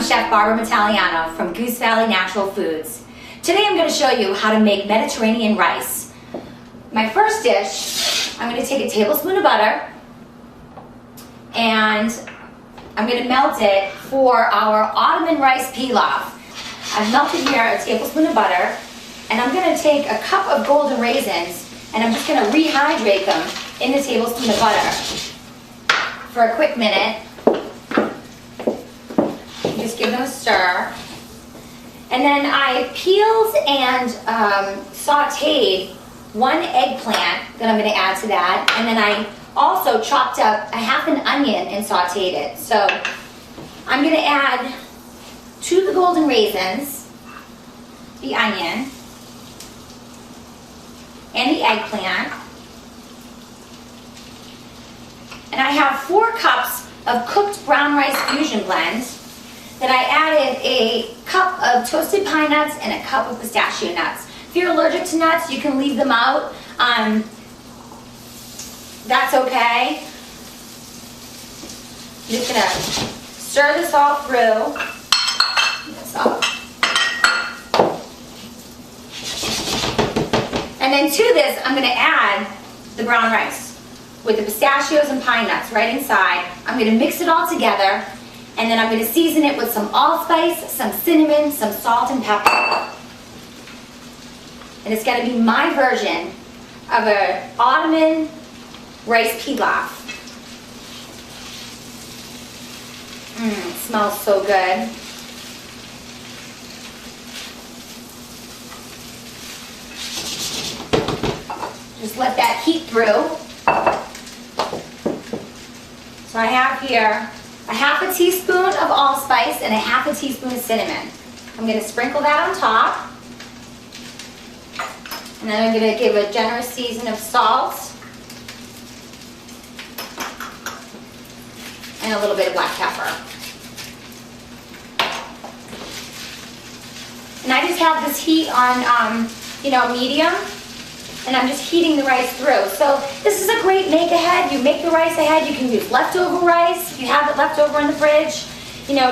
I'm Chef Barbara Mataliano from Goose Valley Natural Foods. Today I'm going to show you how to make Mediterranean rice. My first dish, I'm going to take a tablespoon of butter and I'm going to melt it for our Ottoman rice pilaf. I've melted here a tablespoon of butter and I'm going to take a cup of golden raisins and I'm just going to rehydrate them in the tablespoon of butter for a quick minute. Just give them a stir. And then I peeled and sauteed one eggplant that I'm going to add to that. And then I also chopped up a half an onion and sauteed it. So I'm going to add to the golden raisins the onion and the eggplant. And I have 4 cups of cooked brown rice fusion blend. That I added a cup of toasted pine nuts and a cup of pistachio nuts. If you're allergic to nuts, you can leave them out. That's okay. I'm just gonna stir this all through. This up. And then to this, I'm gonna add the brown rice with the pistachios and pine nuts right inside. I'm gonna mix it all together. And then I'm going to season it with some allspice, some cinnamon, some salt and pepper. And it's going to be my version of an Ottoman rice pilaf. It smells so good. Just let that heat through. So I have here a half a teaspoon of allspice and a half a teaspoon of cinnamon. I'm going to sprinkle that on top. And then I'm going to give a generous season of salt. And a little bit of black pepper. And I just have this heat on, medium. And I'm just heating the rice through. So this is a great make ahead. You make the rice ahead. You can use leftover rice if you have it left over in the fridge.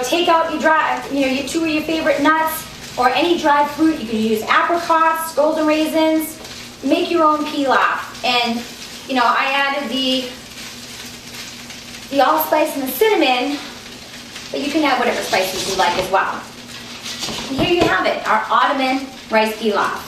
Take out your 2 of your favorite nuts or any dried fruit. You can use apricots, golden raisins. Make your own pilaf. And I added the allspice and the cinnamon, but you can add whatever spices you like as well. And here you have it, our Ottoman rice pilaf.